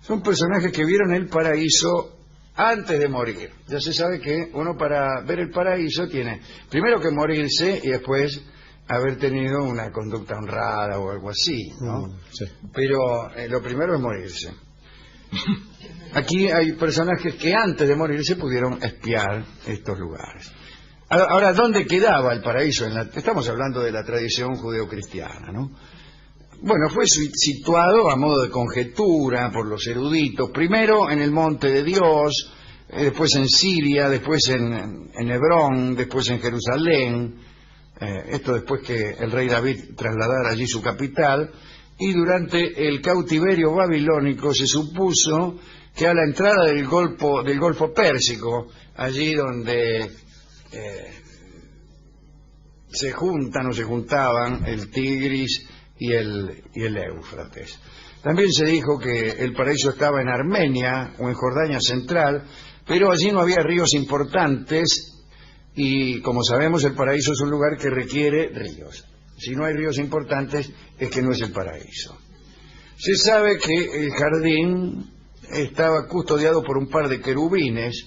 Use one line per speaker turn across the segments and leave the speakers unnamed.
Son personajes que vieron el paraíso antes de morir. Ya se sabe que uno para ver el paraíso tiene primero que morirse y después haber tenido una conducta honrada o algo así, ¿no?
Sí.
Pero lo primero es morirse. Aquí hay personajes que antes de morirse pudieron espiar estos lugares. Ahora, ¿dónde quedaba el paraíso? Estamos hablando de la tradición judeocristiana, ¿no? Bueno, fue situado a modo de conjetura por los eruditos, primero en el monte de Dios, después en Siria, después en Hebrón, después en Jerusalén, esto después que el rey David trasladara allí su capital, y durante el cautiverio babilónico se supuso que a la entrada del Golfo Pérsico, allí donde se juntaban el Tigris y el Éufrates. También se dijo que el paraíso estaba en Armenia o en Jordania Central, pero allí no había ríos importantes y, como sabemos, el paraíso es un lugar que requiere ríos. Si no hay ríos importantes, es que no es el paraíso. Se sabe que el jardín estaba custodiado por un par de querubines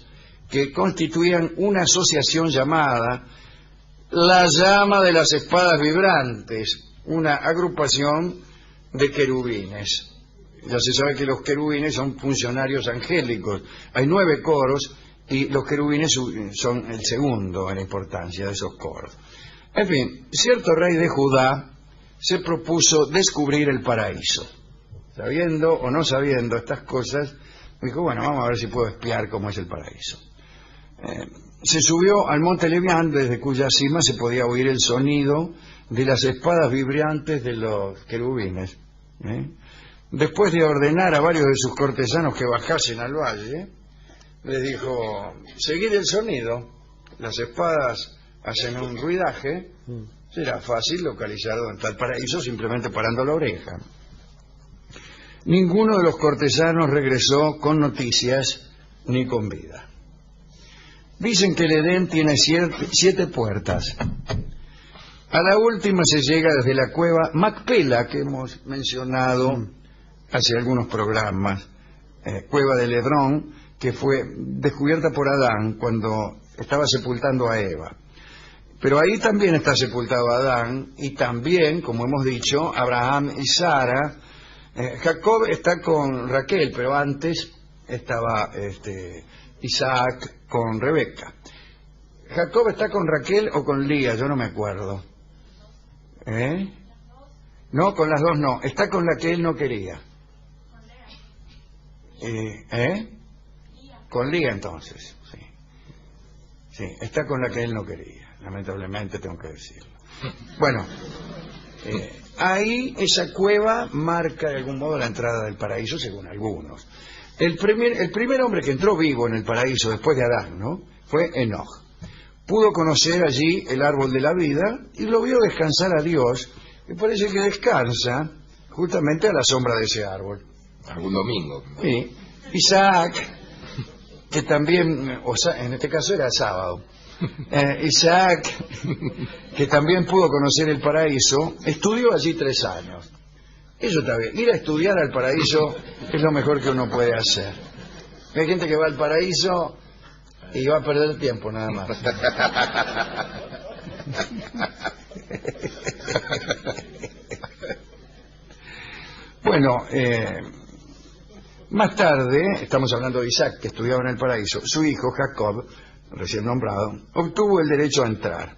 que constituían una asociación llamada la Llama de las Espadas Vibrantes, una agrupación de querubines. Ya se sabe que los querubines son funcionarios angélicos. Hay 9 coros y los querubines son el segundo en importancia de esos coros. En fin, cierto rey de Judá se propuso descubrir el paraíso. Sabiendo o no sabiendo estas cosas, dijo, bueno, vamos a ver si puedo espiar cómo es el paraíso. Se subió al monte Levián, desde cuya cima se podía oír el sonido de las espadas vibrantes de los querubines. Después de ordenar a varios de sus cortesanos que bajasen al valle, les dijo, seguid el sonido, las espadas hacen un ruidaje, será fácil localizar dónde está el paraíso simplemente parando la oreja. Ninguno de los cortesanos regresó con noticias ni con vida. Dicen que el Edén tiene 7 puertas. A la última se llega desde la cueva Macpela, que hemos mencionado hace algunos programas, cueva del Hebrón, que fue descubierta por Adán cuando estaba sepultando a Eva. Pero ahí también está sepultado Adán y también, como hemos dicho, Abraham y Sara. Jacob está con Raquel, pero antes estaba Isaac con Rebeca. ¿Jacob está con Raquel o con Lía? Yo no me acuerdo. No, con las dos no. Está con la que él no quería. Con Lía entonces. Sí. Sí, está con la que él no quería. Lamentablemente tengo que decirlo. Bueno, ahí esa cueva marca de algún modo la entrada del paraíso, según algunos. El primer hombre que entró vivo en el paraíso después de Adán, ¿no?, fue Enoch. Pudo conocer allí el árbol de la vida y lo vio descansar a Dios, y parece que descansa justamente a la sombra de ese árbol.
Algún domingo.
Sí. Isaac, que también, o sea, en este caso era sábado, Isaac, que también pudo conocer el paraíso, estudió allí 3 años. Eso está bien. Ir a estudiar al paraíso es lo mejor que uno puede hacer. Hay gente que va al paraíso y va a perder el tiempo nada más. Bueno, más tarde, estamos hablando de Isaac, que estudiaba en el paraíso, su hijo Jacob, recién nombrado, obtuvo el derecho a entrar.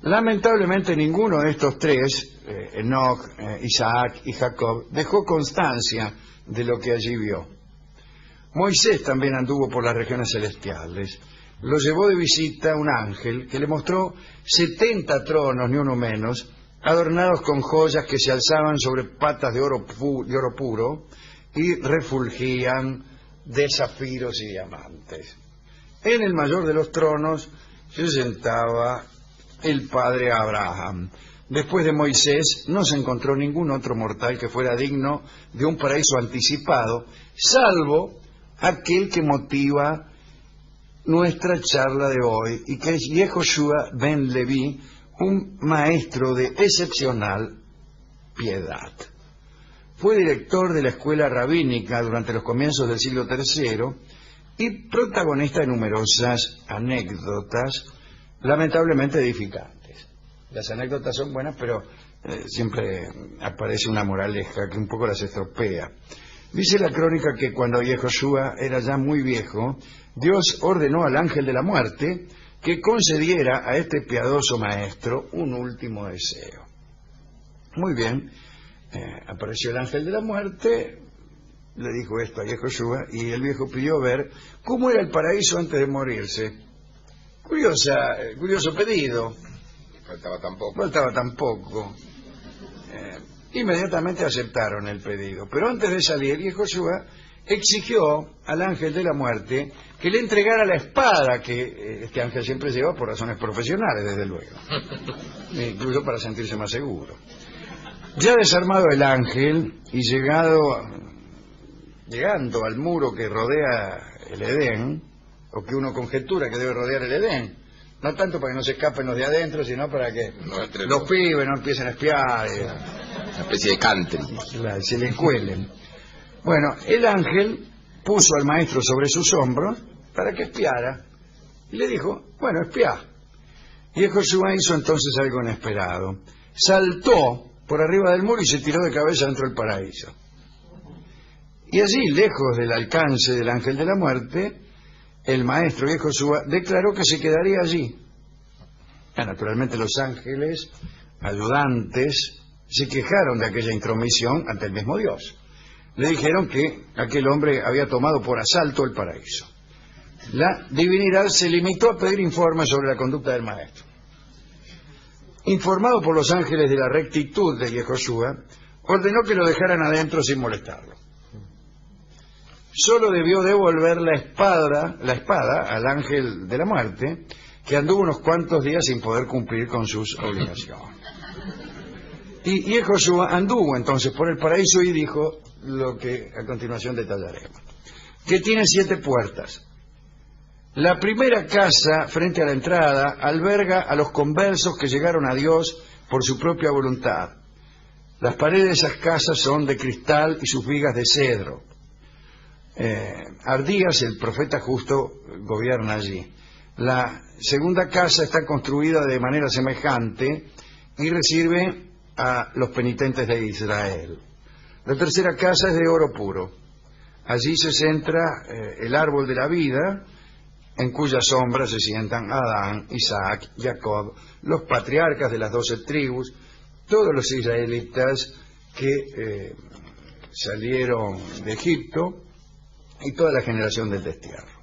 Lamentablemente ninguno de estos 3, Enoch, Isaac y Jacob, dejó constancia de lo que allí vio. Moisés también anduvo por las regiones celestiales. Lo llevó de visita un ángel que le mostró 70 tronos, ni uno menos, adornados con joyas que se alzaban sobre patas de oro puro y refulgían de zafiros y diamantes. En el mayor de los tronos se sentaba el padre Abraham. Después de Moisés no se encontró ningún otro mortal que fuera digno de un paraíso anticipado, salvo aquel que motiva nuestra charla de hoy, y que es Yehoshua ben Leví, un maestro de excepcional piedad. fue director de la escuela rabínica durante los comienzos del siglo III y protagonista de numerosas anécdotas lamentablemente edificantes. Las anécdotas son buenas, pero siempre aparece una moraleja que un poco las estropea. Dice la crónica que cuando Yehoshua era ya muy viejo, Dios ordenó al ángel de la muerte que concediera a este piadoso maestro un último deseo. Muy bien, apareció el ángel de la muerte, le dijo esto a Yehoshua y el viejo pidió ver cómo era el paraíso antes de morirse. Curioso pedido. Faltaba tan poco. Inmediatamente aceptaron el pedido, pero antes de salir, Yehoshua exigió al ángel de la muerte que le entregara la espada que este ángel siempre lleva por razones profesionales, desde luego, incluso para sentirse más seguro. Ya desarmado el ángel y llegando al muro que rodea el Edén, o que uno conjetura que debe rodear el Edén, no tanto para que no se escapen los de adentro, sino para que los pibes no empiecen a espiar.
Una especie de country.
Se les cuelen. Bueno, el ángel puso al maestro sobre sus hombros para que espiara. Y le dijo, bueno, espía. Y Yehoshua hizo entonces algo inesperado. Saltó por arriba del muro y se tiró de cabeza dentro del paraíso. Y allí, lejos del alcance del ángel de la muerte, el maestro Yehoshua declaró que se quedaría allí. Naturalmente los ángeles, ayudantes, se quejaron de aquella intromisión ante el mismo Dios. Le dijeron que aquel hombre había tomado por asalto el paraíso. La divinidad se limitó a pedir informes sobre la conducta del maestro. Informado por los ángeles de la rectitud de Yehoshua, ordenó que lo dejaran adentro sin molestarlo. Solo debió devolver la espada al ángel de la muerte, que anduvo unos cuantos días sin poder cumplir con sus obligaciones. Y Yehoshua anduvo entonces por el paraíso y dijo lo que a continuación detallaremos, que tiene 7 puertas. La primera casa, frente a la entrada, alberga a los conversos que llegaron a Dios por su propia voluntad. Las paredes de esas casas son de cristal y sus vigas de cedro. Ardías, el profeta justo, gobierna allí. La segunda casa está construida de manera semejante y recibe a los penitentes de Israel. La tercera casa es de oro puro. Allí se centra el árbol de la vida, en cuya sombra se sientan Adán, Isaac, Jacob, los patriarcas de las 12 tribus, todos los israelitas que salieron de Egipto y toda la generación del destierro.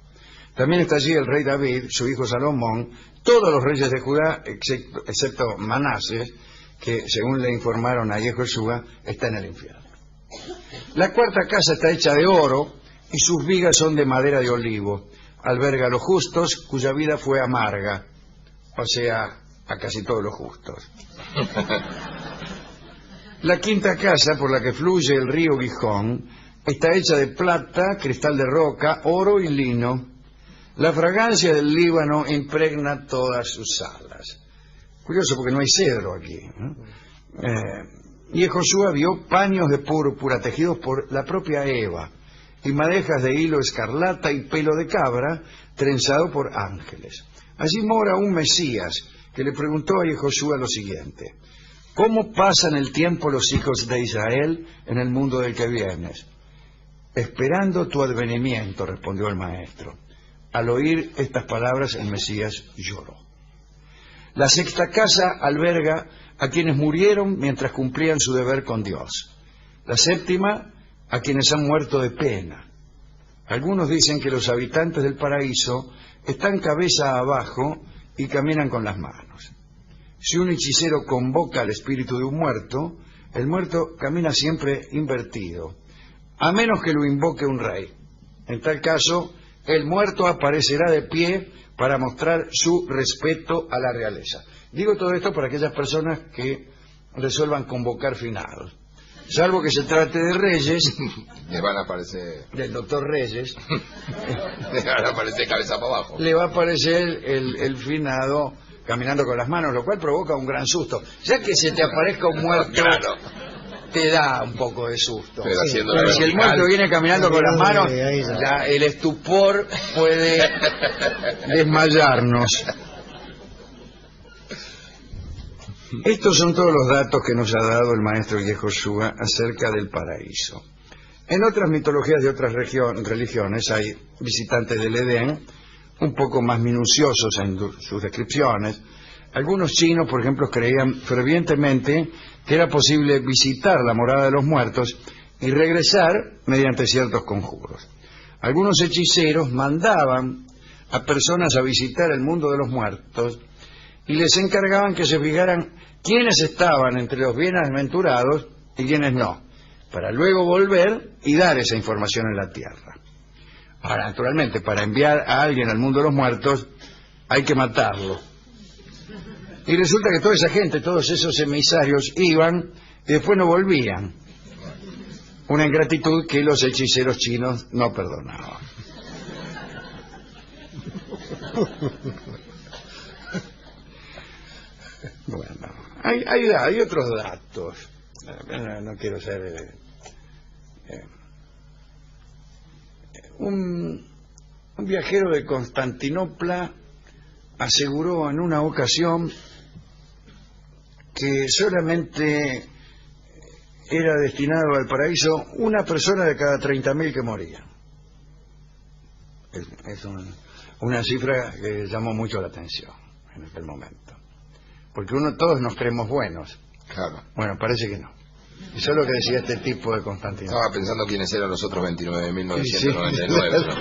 También está allí el rey David, su hijo Salomón, todos los reyes de Judá, excepto Manases, que según le informaron a Yehoshua, está en el infierno. La cuarta casa está hecha de oro y sus vigas son de madera de olivo. Alberga a los justos cuya vida fue amarga, o sea, a casi todos los justos. La quinta casa, por la que fluye el río Gijón, está hecha de plata, cristal de roca, oro y lino. La fragancia del Líbano impregna todas sus salas. Curioso porque no hay cedro aquí, ¿no? Yehoshua vio paños de púrpura tejidos por la propia Eva y madejas de hilo escarlata y pelo de cabra trenzado por ángeles. Allí mora un Mesías que le preguntó a Yehoshua lo siguiente: ¿cómo pasan el tiempo los hijos de Israel en el mundo del que vienes? Esperando tu advenimiento, respondió el maestro. Al oír estas palabras, el Mesías lloró. La sexta casa alberga a quienes murieron mientras cumplían su deber con Dios. La séptima, a quienes han muerto de pena. Algunos dicen que los habitantes del paraíso están cabeza abajo y caminan con las manos. Si un hechicero convoca al espíritu de un muerto, el muerto camina siempre invertido, a menos que lo invoque un rey. En tal caso, el muerto aparecerá de pie para mostrar su respeto a la realeza. Digo todo esto para aquellas personas que resuelvan convocar finados. Salvo que se trate de Reyes,
le van a aparecer...
del doctor Reyes,
le van a aparecer cabeza para abajo.
Le va a aparecer el finado caminando con las manos, lo cual provoca un gran susto. Ya que se te aparezca un muerto,
claro,
te da un poco de susto.
Pero haciendo
Pero
la
si el
vertical.
muerto viene caminando con las manos,
Ahí ya.
el estupor puede desmayarnos. Estos son todos los datos que nos ha dado el maestro Yehoshua acerca del paraíso. En otras mitologías de otras religiones hay visitantes del Edén un poco más minuciosos en sus descripciones. Algunos chinos, por ejemplo, creían fervientemente que era posible visitar la morada de los muertos y regresar mediante ciertos conjuros. Algunos hechiceros mandaban a personas a visitar el mundo de los muertos y les encargaban que se fijaran quiénes estaban entre los bienaventurados y quiénes no, para luego volver y dar esa información en la tierra. Ahora, naturalmente, para enviar a alguien al mundo de los muertos hay que matarlo. Y resulta que toda esa gente, todos esos emisarios iban y después no volvían. Una ingratitud que los hechiceros chinos no perdonaban. Bueno, hay otros datos. No quiero ser... Un viajero de Constantinopla aseguró en una ocasión que solamente era destinado al paraíso una persona de cada 30.000 que moría. Es una cifra que llamó mucho la atención en aquel momento. Porque todos nos creemos buenos.
Claro.
Bueno, parece que no. Eso es lo que decía este tipo de Constantinopla.
Estaba pensando quiénes eran los otros 29.999. ¿No?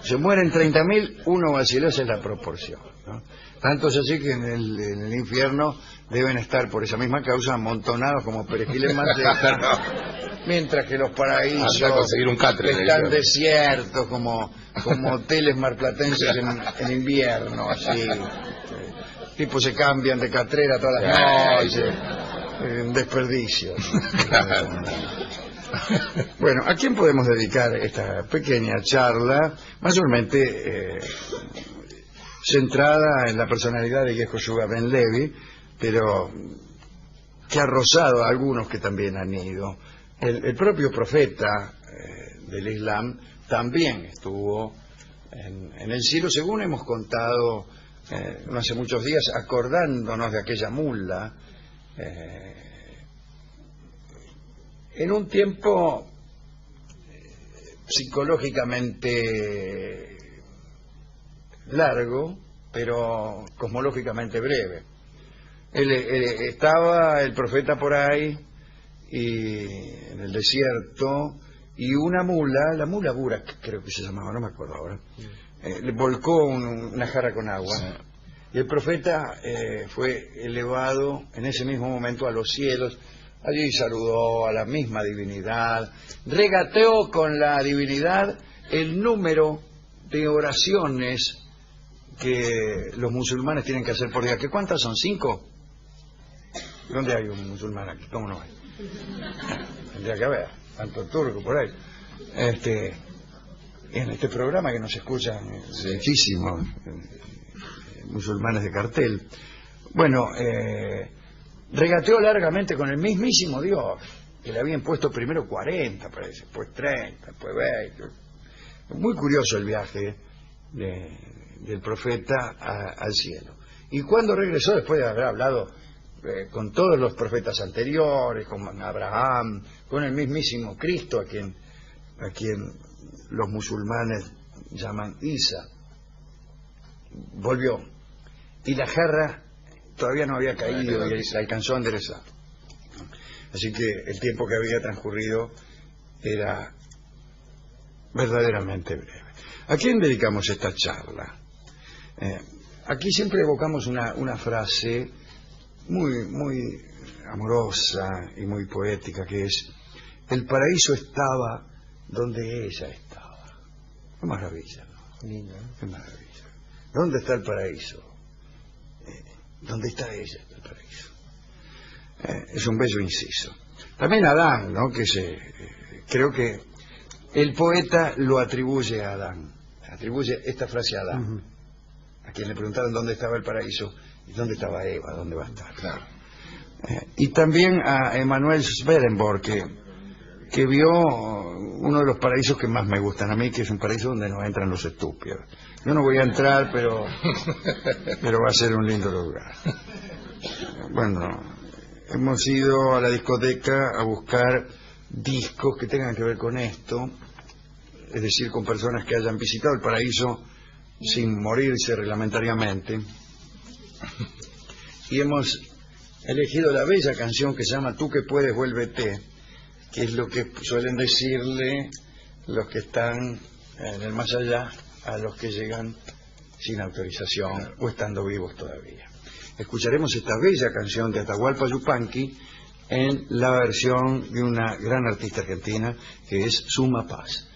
Se mueren 30.000, uno vaciló, esa es la proporción, ¿no? Tanto es así que en el infierno deben estar por esa misma causa amontonados como perejiles manteca, mientras que los paraísos
Anda a conseguir un catre,
están desiertos como hoteles marplatenses en invierno, así. Tipos se cambian de catrera todas las noches, un desperdicio. Bueno, ¿a quién podemos dedicar esta pequeña charla? Mayormente centrada en la personalidad de Yehoshua ben Levi, pero que ha rozado a algunos que también han ido. El propio profeta del Islam también estuvo en el cielo, según hemos contado no hace muchos días, acordándonos de aquella mula, en un tiempo psicológicamente largo, pero cosmológicamente breve. Estaba el profeta por ahí, y en el desierto, y una mula, la mula Burak creo que se llamaba, no me acuerdo ahora, le volcó una jarra con agua, sí. Y el profeta fue elevado en ese mismo momento a los cielos. Allí saludó a la misma divinidad, regateó con la divinidad el número de oraciones que los musulmanes tienen que hacer por día. ¿Qué cuántas son? ¿5? ¿Dónde hay un musulmán aquí? ¿Cómo no hay? Tendría que haber, tanto turco por ahí. En este programa que nos escuchan muchísimos musulmanes de cartel. Bueno, regateó largamente con el mismísimo Dios, que le habían puesto primero 40, parece, después 30, después 20. Muy curioso el viaje del profeta al cielo. Y cuando regresó, después de haber hablado con todos los profetas anteriores, con Abraham, con el mismísimo Cristo, a quien los musulmanes llaman Isa, volvió. Y la jarra todavía no había caído y se alcanzó a enderezar. Así que el tiempo que había transcurrido era verdaderamente breve. ¿A quién dedicamos esta charla? Aquí siempre evocamos una frase muy amorosa y muy poética, que es: el paraíso estaba donde ella estaba. ¡Qué maravilla! ¿No? ¡Qué maravilla! ¿Dónde está el paraíso? ¿Dónde está ella? El paraíso. Es un bello inciso. También Adán, ¿no? Creo que el poeta lo atribuye a Adán. Atribuye esta frase a Adán. A quien le preguntaron dónde estaba el paraíso y dónde estaba Eva, dónde va a estar.
Claro.
Y también a Emanuel Swedenborg, que vio uno de los paraísos que más me gustan a mí, que es un paraíso donde no entran los estúpidos. Yo no voy a entrar, pero va a ser un lindo lugar. Bueno, hemos ido a la discoteca a buscar discos que tengan que ver con esto, es decir, con personas que hayan visitado el paraíso sin morirse reglamentariamente. Y hemos elegido la bella canción que se llama Tú que puedes, vuélvete, que es lo que suelen decirle los que están en el más allá a los que llegan sin autorización o estando vivos todavía. Escucharemos esta bella canción de Atahualpa Yupanqui en la versión de una gran artista argentina que es Suma Paz.